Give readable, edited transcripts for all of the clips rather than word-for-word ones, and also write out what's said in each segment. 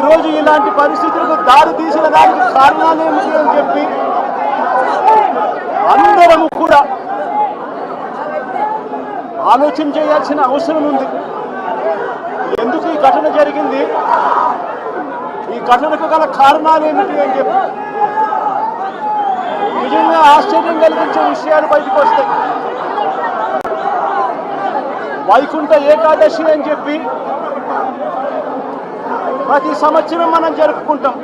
ఈరోజు ఇలాంటి పరిస్థితులకు దారి తీసిన దానికి కారణాలు ఏమిటి అని చెప్పి అందరం కూడా ఆలోచన చేయాల్సిన అవసరం ఉంది. ఎందుకు ఈ ఘటన జరిగింది, ఈ ఘటనకు గల కారణాలు ఏమిటి అని చెప్పి నిజంగా ఆశ్చర్యం కలిగించే విషయాలు బయటకు వస్తాయి. వైకుంఠ ఏకాదశి అని చెప్పి ప్రతి సంవత్సరం మనం జరుపుకుంటాం.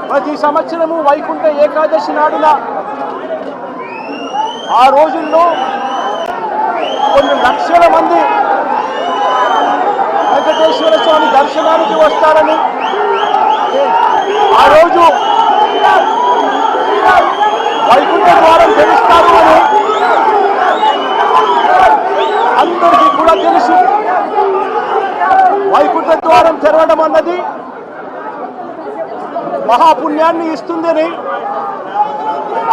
ప్రతి సంవత్సరము వైకుంఠ ఏకాదశి నాడున ఆ రోజుల్లో కొన్ని లక్షల మంది వెంకటేశ్వర స్వామి దర్శనానికి వస్తారని, ఆ రోజు వైకుంఠ ద్వారం తెరుస్తారు అని అందరికీ కూడా తెలుసు. వైకుంఠ ద్వారం తెరవడం అన్నది మహాపుణ్యాన్ని ఇస్తుందని,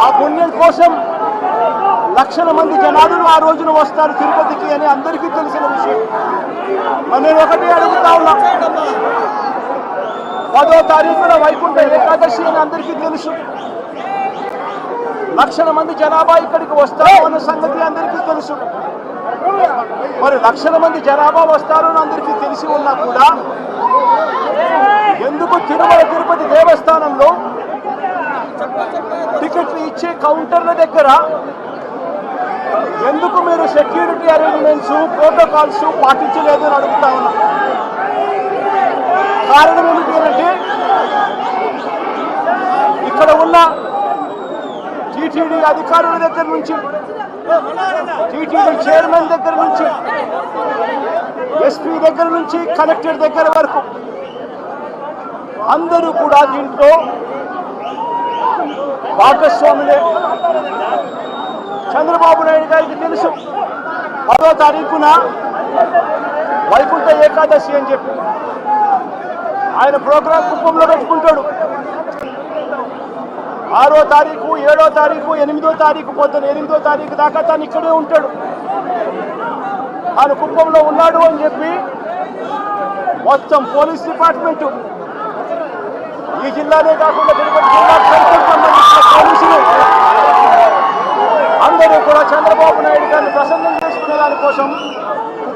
ఆ పుణ్యం కోసం లక్షల మంది జనాలు ఆ రోజున వస్తారు తిరుపతికి అని అందరికీ తెలిసిన విషయం. నేను ఒకటి అడుగుతా ఉన్నా, 10వ తారీఖున వైకుంఠ ఏకాదశి అని అందరికీ తెలుసు. లక్షల మంది జనాభా ఇక్కడికి వస్తారు అన్న సంగతి అందరికీ తెలుసు. మరి లక్షల మంది జనాభా వస్తారు అని అందరికీ తెలిసి ఉన్నా కూడా ఎందుకు తిరుమల తిరుపతి దేవస్థానంలో టికెట్లు ఇచ్చే కౌంటర్ల దగ్గర ఎందుకు మీరు సెక్యూరిటీ అరేంజ్మెంట్స్, ప్రోటోకాల్స్ పాటించలేదు అని అడుగుతా ఉన్నా. కారణం ఏమిటి అంటే ఇక్కడ ఉన్న టీటీడీ అధికారుల దగ్గర నుంచి, టీటీడీ చైర్మన్ దగ్గర నుంచి, ఎస్పీ దగ్గర నుంచి, కలెక్టర్ దగ్గర వరకు అందరూ కూడా దీంట్లో భాగస్వాములే. చంద్రబాబు నాయుడు గారికి తెలుసు 10వ తారీఖున వైకుంఠ ఏకాదశి అని చెప్పి ఆయన ప్రోగ్రాం కుప్పంలో పెట్టుకుంటాడు. 6వ తారీఖు, 7వ తారీఖు, 8వ తారీఖు పొద్దున 8వ తారీఖు దాకా తాను ఇక్కడే ఉంటాడు. తాను కుప్పంలో ఉన్నాడు అని చెప్పి మొత్తం పోలీస్ డిపార్ట్మెంటు, ఈ జిల్లానే కాకుండా తిరుపతి జిల్లాకు సంబంధించిన పోలీసులు అందరూ కూడా చంద్రబాబు నాయుడు గారిని ప్రసన్నం చేసుకునే దానికోసం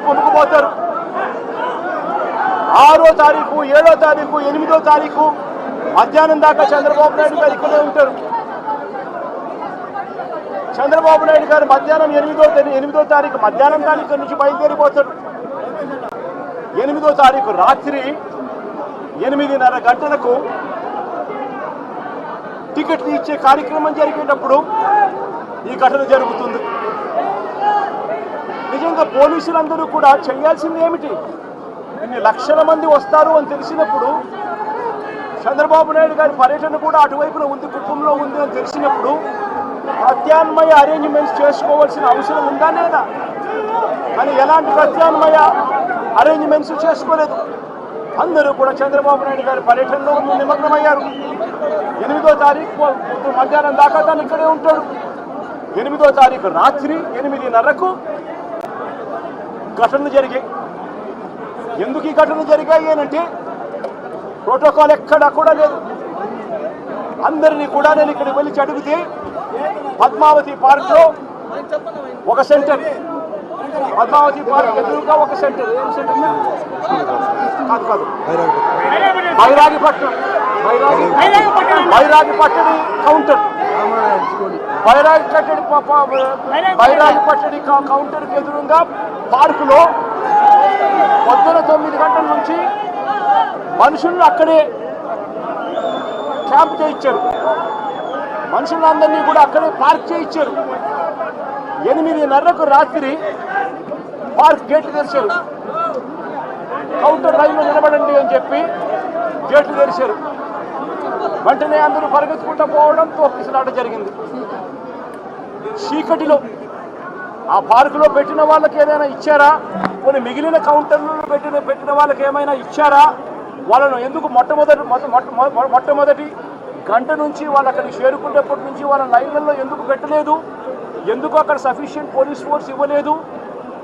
కొనుక్కుపోతారు. 6వ తారీఖు, 7వ తారీఖు, 8వ తారీఖు మధ్యాహ్నం దాకా చంద్రబాబు నాయుడు గారు ఇక్కడే ఉంటారు. చంద్రబాబు నాయుడు గారు మధ్యాహ్నం 8వ తారీఖు మధ్యాహ్నం దాని ఇక్కడి నుంచి బయలుదేరిపోతాడు. 8వ తారీఖు రాత్రి 8:30 గంటలకు టికెట్లు ఇచ్చే కార్యక్రమం జరిగేటప్పుడు ఈ ఘటన జరుగుతుంది. నిజంగా పోలీసులందరూ కూడా చేయాల్సింది ఏమిటి? ఇన్ని లక్షల మంది వస్తారు అని తెలిసినప్పుడు, చంద్రబాబు నాయుడు గారి పర్యటన కూడా అటువైపున ఉంది, కుటుంబంలో ఉంది అని తెలిసినప్పుడు ప్రత్యామ్నాయ అరేంజ్మెంట్స్ చేసుకోవాల్సిన అవసరం ఉందా లేదా? కానీ ఎలాంటి ప్రత్యామ్నాయ అరేంజ్మెంట్స్ చేసుకోలేదు. అందరూ కూడా చంద్రబాబు నాయుడు గారి పర్యటనలో నిమగ్నమయ్యారు. 8వ తారీఖు మధ్యాహ్నం దాకా తాను ఇక్కడే ఉంటాడు. 8వ తారీఖు రాత్రి 8:30కు ఘటనలు జరిగాయి. ఎందుకు ఈ ఘటనలు జరిగాయి అంటే ప్రోటోకాల్ ఎక్కడా కూడా లేదు. అందరినీ కూడా నేను ఇక్కడికి వెళ్ళి అడిగితే పద్మావతి పార్క్లో ఒక సెంటర్, పద్మావతి పార్క్ ఎదురుగా ఒక సెంటర్, ఏం సెంటర్ కాదు బైరాగిపట్నం కౌంటర్, బైరాగిపట్టడి కౌంటర్కి ఎదురుగా పార్కులో పొద్దున 9 గంటల నుంచి మనుషులను అక్కడే క్యాంప్ చేయించారు. మనుషులందరినీ కూడా అక్కడే పార్క్ చేయించారు. 8:30కు రాత్రి పార్క్ గేట్లు తెరిచారు. కౌంటర్ లైన్లో నిలబడండి అని చెప్పి గేట్లు తెరిచారు. వెంటనే అందరూ పరిగెత్తుకుంటూ పోవడం, తోపిసలాట జరిగింది. చీకటిలో ఆ పార్కులో పెట్టిన వాళ్ళకి ఏదైనా ఇచ్చారా? కొన్ని మిగిలిన కౌంటర్లలో పెట్టిన వాళ్ళకి ఏమైనా ఇచ్చారా? వాళ్ళను ఎందుకు మొట్టమొదటి గంట నుంచి వాళ్ళు అక్కడికి చేరుకునేప్పటి నుంచి వాళ్ళ లైన్లలో ఎందుకు పెట్టలేదు? ఎందుకు అక్కడ సఫిషియెంట్ పోలీస్ ఫోర్స్ ఇవ్వలేదు?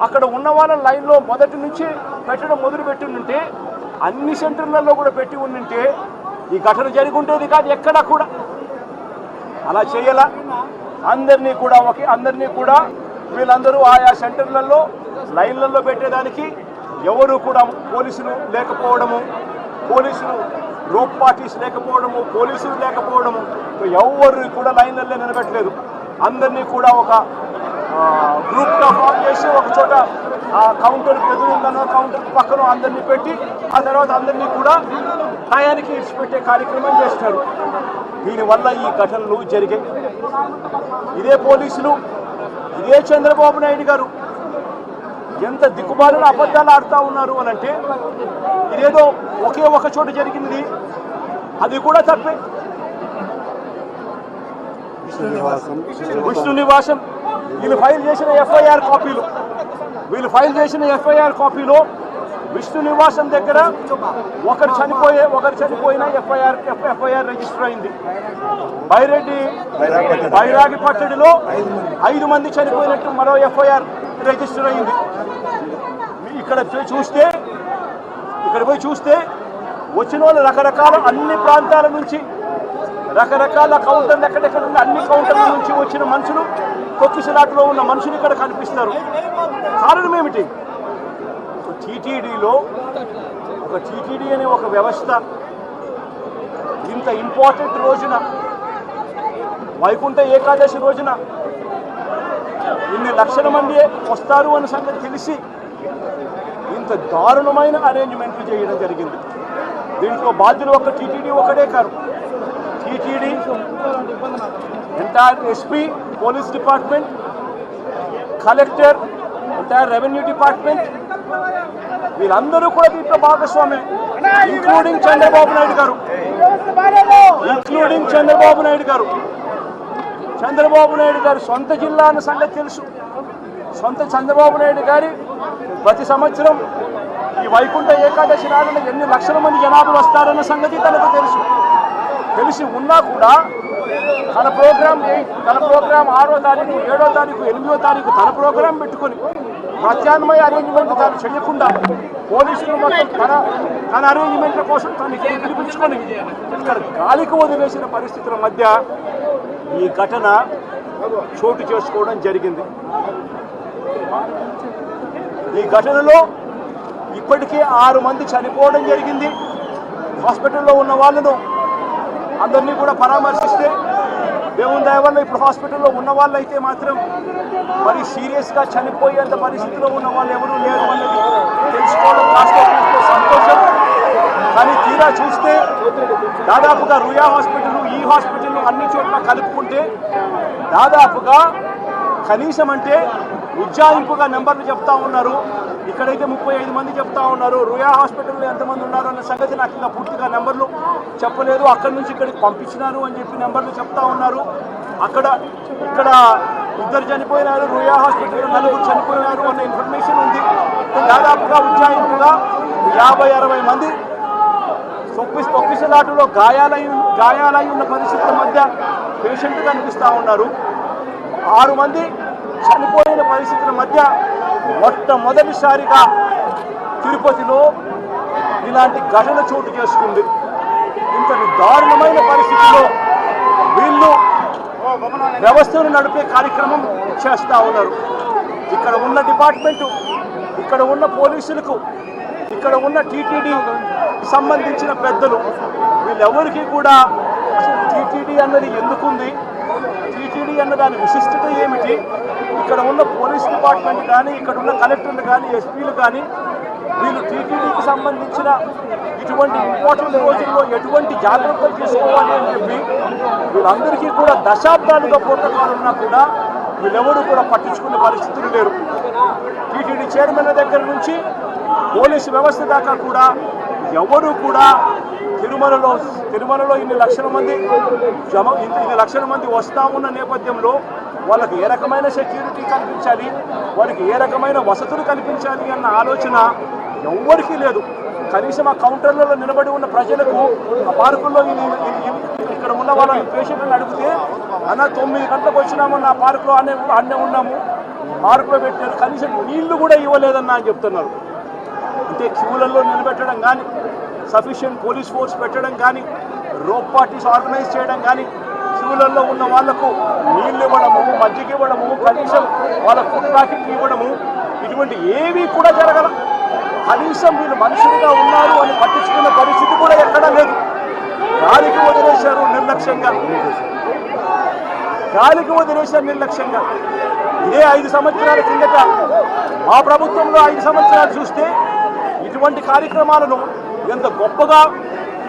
అక్కడ ఉన్న వాళ్ళ లైన్లో మొదటి నుంచి పెట్టడం మొదలుపెట్టిందంటే అన్ని సెంటర్లలో కూడా పెట్టి ఉండింటే ఈ ఘటన జరిగి ఉండేది కాదు ఎక్కడా కూడా. అలా చేయాల అందరినీ కూడా వీళ్ళందరూ ఆయా సెంటర్లలో లైన్లలో పెట్టేదానికి ఎవరు కూడా పోలీసులు లేకపోవడము, పోలీసులు రోప్ పార్టీస్ లేకపోవడము, పోలీసులు లేకపోవడము, ఎవరు కూడా లైన్లలో నిలబెట్టలేదు. అందరినీ కూడా ఒక గ్రూప్గా ఫామ్ చేసి ఒక చోట ఆ కౌంటర్ ఎదురుందనో కౌంటర్ పక్కన అందరినీ పెట్టి ఆ తర్వాత అందరినీ కూడా టయానికి ఇచ్చిపెట్టే కార్యక్రమం చేస్తారు. దీనివల్ల ఈ ఘటనలు జరిగాయి. ఇదే పోలీసులు, ఇదే చంద్రబాబు నాయుడు గారు ఎంత దిక్కుమాలిన అబద్ధాలు ఆడుతూ ఉన్నారు అని అంటే, ఇదేదో ఒకే ఒక చోట జరిగింది, అది కూడా తప్పే. విష్ణు నివాసం వీళ్ళు ఫైల్ చేసిన ఎఫ్ఐఆర్ కాపీలో విష్ణు నివాసం దగ్గర ఒకరు చనిపోయిన ఎఫ్ఐఆర్ రిజిస్టర్ అయింది. బైరాగి పట్టడిలో 5 మంది చనిపోయినట్టు మరో ఎఫ్ఐఆర్ రిజిస్టర్ అయింది. ఇక్కడ పోయి చూస్తే వచ్చిన వాళ్ళు రకరకాల అన్ని ప్రాంతాల నుంచి, రకరకాల కౌంటర్లు ఎక్కడెక్కడ ఉన్న అన్ని కౌంటర్ల నుంచి వచ్చిన మనుషులు, తొక్కిసలాటలో ఉన్న మనుషులు ఇక్కడ కనిపిస్తారు. కారణం ఏమిటి? టీటీడీ అనే ఒక వ్యవస్థ ఇంత ఇంపార్టెంట్ రోజున, వైకుంఠ ఏకాదశి రోజున ఇన్ని లక్షల మంది వస్తారు అన్న సంగతి తెలిసి ఇంత దారుణమైన అరేంజ్మెంట్లు చేయడం జరిగింది. దీంట్లో బాధ్యులు ఒక టీటీడీ ఒకడే కాదు, TTD, entire SP, police department, collector, entire revenue department, వీళ్ళందరూ కూడా దీంట్లో భాగస్వామే, ఇంక్లూడింగ్ చంద్రబాబు నాయుడు గారు. చంద్రబాబు నాయుడు గారు సొంత జిల్లా అన్న సంగతి తెలుసు. చంద్రబాబు నాయుడు గారి ప్రతి సంవత్సరం ఈ వైకుంఠ ఏకాదశి నాడున ఎన్ని లక్షల మంది జనాభా వస్తారన్న సంగతి తనకు తెలిసి ఉన్నా కూడా తన ప్రోగ్రాం 6వ తారీఖు, 7వ తారీఖు, 8వ తారీఖు తన ప్రోగ్రాం పెట్టుకొని ప్రత్యామ్నాయ అరేంజ్మెంట్ తాను చేయకుండా పోలీసులు మొత్తం తన అరేంజ్మెంట్ల కోసం తను పిలిపించుకొని ఇక్కడ గాలికి వదిలేసిన పరిస్థితుల మధ్య ఈ ఘటన చోటు చేసుకోవడం జరిగింది. ఈ ఘటనలో ఇప్పటికే 6 మంది చనిపోవడం జరిగింది. హాస్పిటల్లో ఉన్న వాళ్ళను అందరినీ కూడా పరామర్శిస్తే దేవుని దయ వల్ల ఇప్పుడు హాస్పిటల్లో ఉన్న వాళ్ళు అయితే మాత్రం మరి సీరియస్గా చనిపోయేంత పరిస్థితిలో ఉన్న వాళ్ళు ఎవరూ లేరు అన్నది తెలుసుకోవడం కాస్త సంతోషం. కానీ తీరా చూస్తే దాదాపుగా రుయా హాస్పిటల్, ఈ హాస్పిటల్ అన్ని చోట్ల కలుపుకుంటే దాదాపుగా కనీసం అంటే ఉజ్జాయింపుగా నెంబర్లు చెప్తా ఉన్నారు. ఇక్కడైతే 35 మంది చెప్తా ఉన్నారు. రుయా హాస్పిటల్లో ఎంతమంది ఉన్నారు అన్న సంగతి నాకు ఇంకా పూర్తిగా నెంబర్లు చెప్పలేదు. అక్కడి నుంచి ఇక్కడికి పంపించినారు అని చెప్పి నెంబర్లు చెప్తా ఉన్నారు. ఇక్కడ 2 చనిపోయినారు, రుయా హాస్పిటల్లో 4 చనిపోయినారు అన్న ఇన్ఫర్మేషన్ ఉంది. దాదాపుగా ఉజ్జాయింపుగా 50-60 మంది తొక్కిసలాటలో గాయాలై ఉన్న పరిస్థితుల మధ్య పేషెంట్ కనిపిస్తూ ఉన్నారు. 6 మంది చనిపోయిన పరిస్థితుల మధ్య మొట్టమొదటిసారిగా తిరుపతిలో ఇలాంటి ఘటన చోటు చేసుకుంది. ఇంతటి దారుణమైన పరిస్థితిలో వీళ్ళు వ్యవస్థను నడిపే కార్యక్రమం చేస్తూ ఉన్నారు. ఇక్కడ ఉన్న డిపార్ట్మెంటు, ఇక్కడ ఉన్న పోలీసులకు, ఇక్కడ ఉన్న టీటీడీ సంబంధించిన పెద్దలు, వీళ్ళెవరికి కూడా అసలు టీటీడీ అన్నది ఎందుకుంది, టీటీడీ అన్న దాని విశిష్టత ఏమిటి, ఇక్కడ ఉన్న పోలీస్ డిపార్ట్మెంట్ కానీ, ఇక్కడ ఉన్న కలెక్టర్లు కానీ, ఎస్పీలు కానీ వీళ్ళు టీటీడీకి సంబంధించిన ఇటువంటి ఇంపార్టెంట్ రోజుల్లో ఎటువంటి జాగ్రత్తలు తీసుకోవాలి అని చెప్పి వీళ్ళందరికీ కూడా దశాబ్దాలుగా ప్రోటోకాల్ ఉన్నా కూడా వీళ్ళెవరూ కూడా పట్టించుకునే పరిస్థితులు లేరు. టీటీడీ చైర్మన్ దగ్గర నుంచి పోలీసు వ్యవస్థ దాకా కూడా ఎవరు కూడా తిరుమలలో ఇన్ని లక్షల మంది వస్తా ఉన్న నేపథ్యంలో వాళ్ళకి ఏ రకమైన సెక్యూరిటీ కల్పించాలి, వారికి ఏ రకమైన వసతులు కల్పించాలి అన్న ఆలోచన ఎవ్వరికీ లేదు. కనీసం ఆ కౌంటర్లలో నిలబడి ఉన్న ప్రజలకు ఆ పార్కుల్లో ఇక్కడ ఉన్న వాళ్ళ పేషెంట్లను అడిగితే అన్న 9 గంటలకు వచ్చినామన్న ఆ పార్కులో అన్నే ఉన్నాము, పార్కులో పెట్టారు, కనీసం నీళ్లు కూడా ఇవ్వలేదన్న అని చెప్తున్నారు. అంటే క్యూలలో నిలబెట్టడం కానీ, సఫిషియెంట్ పోలీస్ ఫోర్స్ పెట్టడం కానీ, రోప్ పార్టీస్ ఆర్గనైజ్ చేయడం కానీ, క్యూలలో ఉన్న వాళ్లకు నీళ్ళు ఇవ్వడము, మజ్జిగ ఇవ్వడము, కనీసం వాళ్ళ ఫుడ్ ప్యాకెట్ ఇవ్వడము, ఇటువంటి ఏవి కూడా జరగల. కనీసం వీళ్ళు మనుషులుగా ఉన్నారు అని పట్టించుకున్న పరిస్థితి కూడా ఎక్కడా లేదు. గాలికి వదిలేశారు నిర్లక్ష్యంగా, గాలికి వదిలేశారు నిర్లక్ష్యంగా. ఇదే 5 సంవత్సరాల కిందట మా ప్రభుత్వంలో 5 సంవత్సరాలు చూస్తే ఇటువంటి కార్యక్రమాలను ఎంత గొప్పగా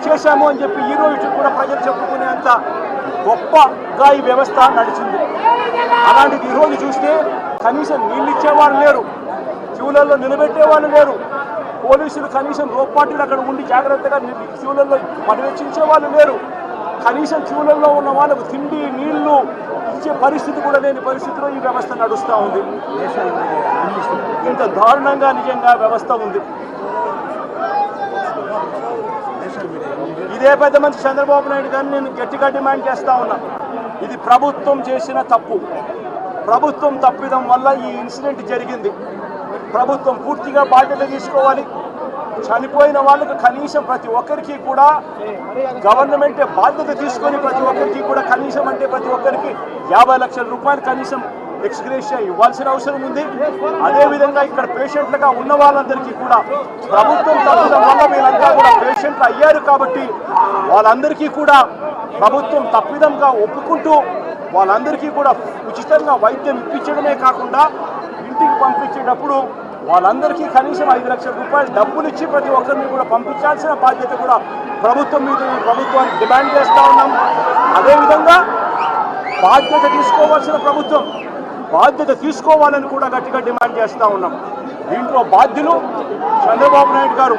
చేశాము అని చెప్పి ఈరోజు కూడా ప్రజలు చెప్పుకునేంత గొప్పగా ఈ వ్యవస్థ నడిచింది. అలాంటిది ఈరోజు చూస్తే కనీసం నీళ్ళు ఇచ్చేవాళ్ళు లేరు, క్యూలలో నిలబెట్టేవాళ్ళు లేరు, పోలీసులు కనీసం రోప్పాటీలు అక్కడ ఉండి జాగ్రత్తగా క్యూలలో పర్యవేక్షించే వాళ్ళు లేరు, కనీసం క్యూలలో ఉన్న వాళ్ళకు తిండి నీళ్లు ఇచ్చే పరిస్థితి కూడా లేని పరిస్థితిలో ఈ వ్యవస్థ నడుస్తూ ఉంది. ఇంత దారుణంగా నిజంగా వ్యవస్థ ఉంది. ఇదే పెద్ద మంచి చంద్రబాబు నాయుడు గారిని నేను గట్టిగా డిమాండ్ చేస్తా ఉన్నా. ఇది ప్రభుత్వం చేసిన తప్పు, ప్రభుత్వం తప్పిదం వల్ల ఈ ఇన్సిడెంట్ జరిగింది. ప్రభుత్వం పూర్తిగా బాధ్యత తీసుకోవాలి. చనిపోయిన వాళ్ళకు కనీసం ప్రతి ఒక్కరికి కూడా గవర్నమెంటే బాధ్యత తీసుకొని ప్రతి ఒక్కరికి కూడా కనీసం అంటే ప్రతి ఒక్కరికి 50 లక్షల రూపాయలు కనీసం ఎక్స్గ్రేషియా ఇవ్వాల్సిన అవసరం ఉంది. అదేవిధంగా ఇక్కడ పేషెంట్లుగా ఉన్న వాళ్ళందరికీ కూడా ప్రభుత్వం తప్పడం వల్ల వీళ్ళంతా కూడా పేషెంట్లు అయ్యారు కాబట్టి వాళ్ళందరికీ కూడా ప్రభుత్వం తప్పిదంగా ఒప్పుకుంటూ వాళ్ళందరికీ కూడా ఉచితంగా వైద్యం ఇప్పించడమే కాకుండా ఇంటికి పంపించేటప్పుడు వాళ్ళందరికీ కనీసం 5 లక్షల రూపాయలు డబ్బులు ఇచ్చి ప్రతి ఒక్కరిని కూడా పంపించాల్సిన బాధ్యత కూడా ప్రభుత్వం మీద ఈ ప్రభుత్వాన్ని డిమాండ్ చేస్తూ ఉన్నాం. అదేవిధంగా బాధ్యత తీసుకోవాల్సిన ప్రభుత్వం బాధ్యత తీసుకోవాలని కూడా గట్టిగా డిమాండ్ చేస్తూ ఉన్నాం. దీంట్లో బాధ్యులు చంద్రబాబు నాయుడు గారు,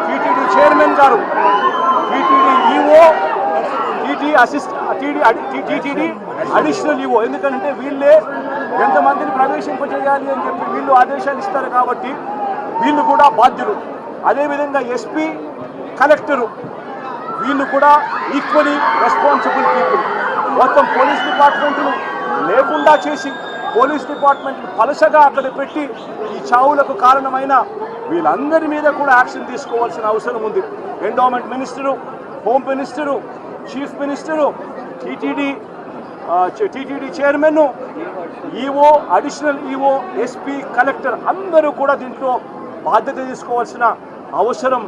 టీటీడీ చైర్మన్ గారు, TTD EO, TTD additional EO. ఎందుకంటే వీళ్ళే ఎంతమందిని ప్రవేశింపజేయాలి అని చెప్పి వీళ్ళు ఆదేశాలు ఇస్తారు కాబట్టి వీళ్ళు కూడా బాధ్యులు. అదేవిధంగా ఎస్పీ, కలెక్టరు వీళ్ళు కూడా ఈక్వలీ రెస్పాన్సిబుల్ పీపుల్. మొత్తం పోలీస్ డిపార్ట్మెంట్ను లేకుండా చేసి పోలీస్ డిపార్ట్మెంట్ను పలసగా అక్కడ పెట్టి ఈ చావులకు కారణమైన వీళ్ళందరి మీద కూడా యాక్షన్ తీసుకోవాల్సిన అవసరం ఉంది. Endowment minister, home minister, chief minister, TTD chairman, EO, additional EO, SP, collector అందరూ కూడా దీంట్లో బాధ్యత తీసుకోవాల్సిన అవసరం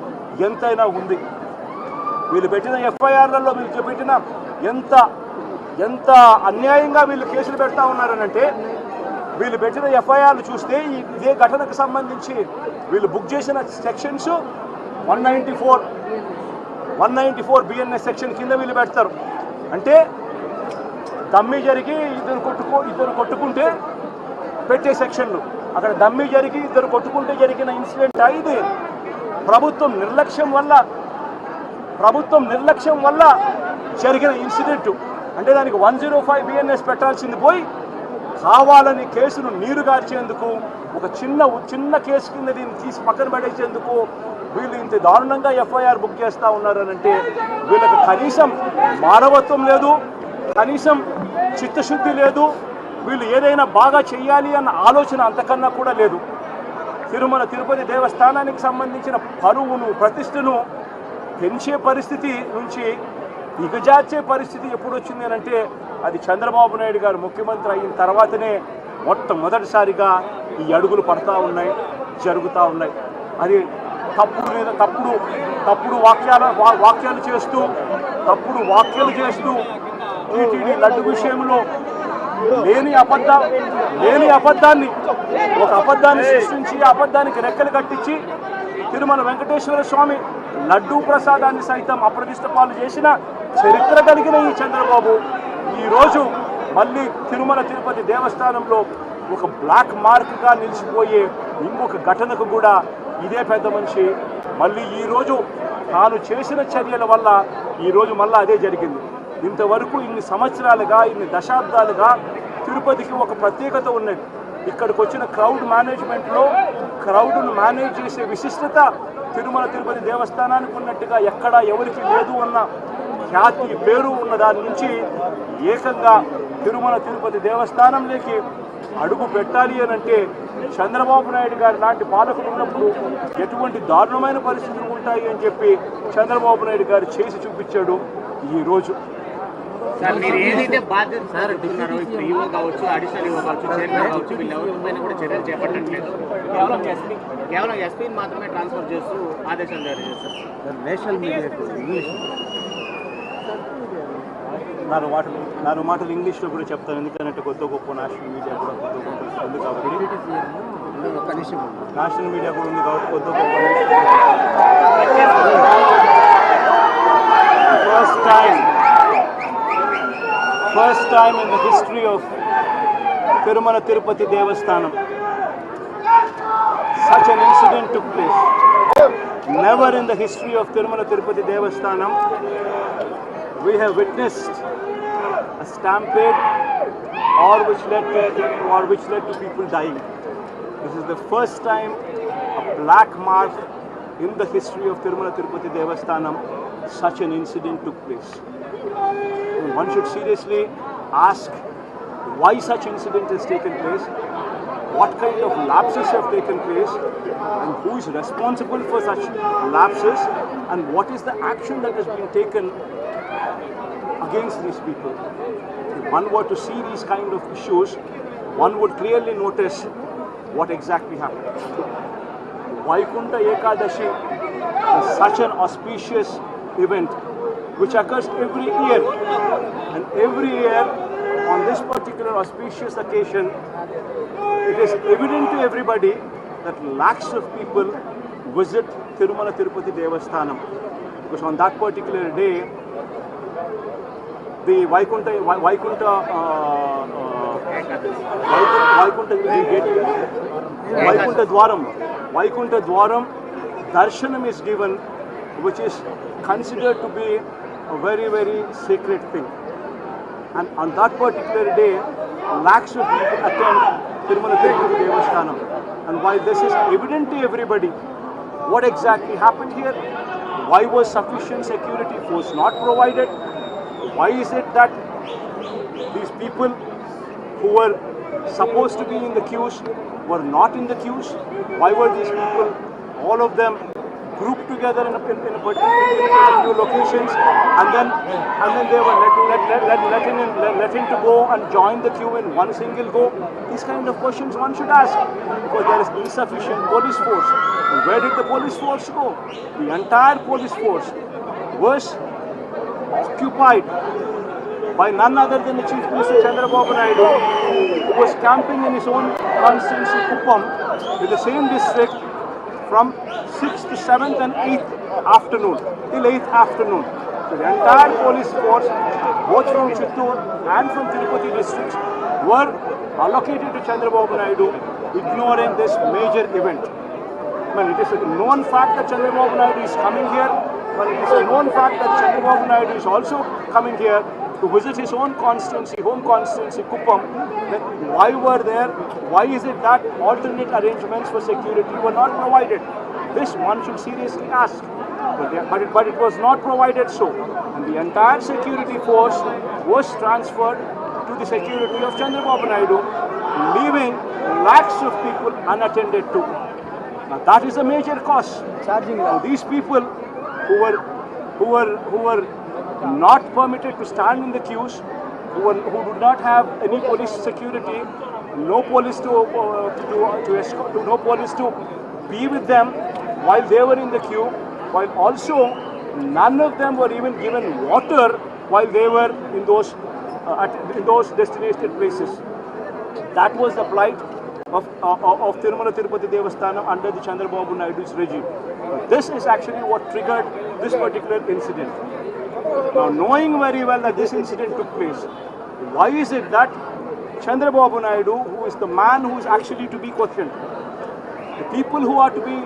ఎంతైనా ఉంది. వీళ్ళు పెట్టిన ఎఫ్ఐఆర్లలో వీళ్ళు పెట్టిన ఎంత అన్యాయంగా వీళ్ళు కేసులు పెడతా ఉన్నారనంటే వీళ్ళు పెట్టిన ఎఫ్ఐఆర్లు చూస్తే ఇదే ఘటనకు సంబంధించి వీళ్ళు బుక్ చేసిన సెక్షన్స్ 194 బిఎన్ఎస్ సెక్షన్ కింద వీళ్ళు పెడతారు. అంటే దమ్మి జరిగి ఇద్దరు కొట్టుకుంటే పెట్టే సెక్షన్లు, అక్కడ దమ్మి జరిగి ఇద్దరు కొట్టుకుంటే జరిగిన ఇన్సిడెంట్ ఇది. ప్రభుత్వం నిర్లక్ష్యం వల్ల జరిగిన ఇన్సిడెంట్. అంటే దానికి 105 బిఎన్ఎస్ పెట్టాల్సింది పోయి కావాలని కేసును నీరు గార్చేందుకు ఒక చిన్న కేసు కింద దీన్ని తీసి పక్కన పడేసేందుకు వీళ్ళు ఇంత దారుణంగా ఎఫ్ఐఆర్ బుక్ చేస్తూ ఉన్నారనంటే వీళ్ళకి కనీసం మానవత్వం లేదు, కనీసం చిత్తశుద్ధి లేదు, వీళ్ళు ఏదైనా బాగా చెయ్యాలి అన్న ఆలోచన అంతకన్నా కూడా లేదు. తిరుమల తిరుపతి దేవస్థానానికి సంబంధించిన పరువును, ప్రతిష్టను పెంచే పరిస్థితి నుంచి దిగజార్చే పరిస్థితి ఎప్పుడు వచ్చింది అంటే అది చంద్రబాబు నాయుడు గారు ముఖ్యమంత్రి అయిన తర్వాతనే మొట్టమొదటిసారిగా ఈ అడుగులు పడతా ఉన్నాయి, జరుగుతూ ఉన్నాయి. అది తప్పుడు వాక్యాలు చేస్తూ టీటీడీ లడ్డు విషయంలో లేని అబద్ధాన్ని సృష్టించి అబద్ధానికి రెక్కలు కట్టించి తిరుమల వెంకటేశ్వర స్వామి లడ్డూ ప్రసాదాన్ని సైతం అప్రతిష్ట పాలు చేసిన చరిత్ర కలిగిన ఈ చంద్రబాబు ఈరోజు మళ్ళీ తిరుమల తిరుపతి దేవస్థానంలో ఒక బ్లాక్ మార్క్గా నిలిచిపోయే ఇంకొక ఘటనకు కూడా ఇదే పెద్ద మనిషి మళ్ళీ ఈరోజు తాను చేసిన చర్యల వల్ల ఈరోజు మళ్ళీ అదే జరిగింది. ఇంతవరకు ఇన్ని సంవత్సరాలుగా, ఇన్ని దశాబ్దాలుగా తిరుపతికి ఒక ప్రత్యేకత ఉన్నది. ఇక్కడికి వచ్చిన క్రౌడ్ మేనేజ్మెంట్లో క్రౌడ్ను మేనేజ్ చేసే విశిష్టత తిరుమల తిరుపతి దేవస్థానానికి ఉన్నట్టుగా ఎక్కడా ఎవరికి లేదు అన్న ఖ్యాతి, పేరు ఉన్న దాని నుంచి ఏకంగా తిరుమల తిరుపతి దేవస్థానంలోకి అడుగు పెట్టాలి అనంటే చంద్రబాబు నాయుడు గారు లాంటి పాలకులు ఉన్నప్పుడు ఎటువంటి దారుణమైన పరిస్థితులు ఉంటాయి అని చెప్పి చంద్రబాబు నాయుడు గారు చేసి చూపించాడు ఈరోజు. సార్ మీరు ఏదైతే బాధ్యత సార్ అంటున్నారో ఇప్పుడు ఈవో కావచ్చు, అడిషనల్ ఈవో కావచ్చు, చైర్మన్ కావచ్చు, వీళ్ళు ఎవరిపైన కూడా చర్యలు చేపట్టట్లేదు. కేవలం ఎస్పీని మాత్రమే ట్రాన్స్ఫర్ చేస్తూ ఆదేశాలు జారీ చేస్తారు. నేషనల్ మీడియాకు ఇంగ్లీష్ నాలుగు మాటలు ఇంగ్లీష్లో కూడా చెప్తాను, ఎందుకంటే కొత్త గొప్ప నేషనల్ మీడియా కూడా కొత్త గొప్ప ఉంది కాబట్టి నేషనల్ మీడియా కూడా ఉంది కాబట్టి కొత్త గొప్ప first time in the history of Tirumala Tirupati Devasthanam such an incident took place. Never in the history of Tirumala Tirupati Devasthanam we have witnessed a stampede which led to people dying. This is the first time a black mark in the history of Tirumala Tirupati Devasthanam such an incident took place. One should seriously ask why such incident has taken place, what kind of lapses have taken place, and who is responsible for such lapses, and what is the action that has been taken against these people. If one were to see these kind of issues, one would clearly notice what exactly happened. Vaikunta Ekadashi is such an auspicious event which occurs every year, and every year on this particular auspicious occasion it is evident to everybody that lakhs of people visit Tirumala Tirupati Devasthanam, because on that particular day the Vaikunta Dwaram darshanam is given, which is considered to be a very, very sacred thing. And on that particular day, lakhs of people attend Tirumala Tirupati Devasthanam. And while this is evident to everybody, what exactly happened here? Why was sufficient security force not provided? Why is it that these people who were supposed to be in the queues were not in the queues? Why were these people, all of them, grouped together in a few locations, and then they were let in to go and join the queue in one single go? These kind of questions one should ask, because there is insufficient police force. And where did the police force go? The entire police force was occupied by none other than the Chief Minister Chandrababu Naidu, who was camping in his own constituency Kuppam, with the same district, from 6th to 7th and 8th afternoon, till 8th afternoon. So the entire police force, both from Chittoor and from Tirupati districts, were allocated to Chandrababu Naidu, ignoring this major event. It is a known fact that Chandrababu Naidu is coming here, but it is a known fact that Chandrababu Naidu is also coming here to visit his own constituency, home constituency, Kuppam. Why were there? Why is it that alternate arrangements for security were not provided? This one should seriously ask. But it was not provided so. And the entire security force was transferred to the security of Chandrababu Naidu, leaving lakhs of people unattended to. Now that is a major cause. Now these people who were not permitted to stand in the queues, who do not have any police security, no police to escort, no police to be with them while they were in the queue, while also none of them were even given water while they were in those designated places. That was the plight of Tirumala Tirupati Devasthanam under the Chandrababu Naidu's regime. This is actually what triggered this particular incident. Now, knowing very well that this incident took place, why is it that Chandrababu Naidu, who is the man who is actually to be questioned, the people who are to be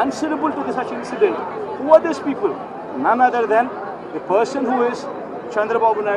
answerable to such incident, who are these people? None other than the person who is Chandrababu Naidu.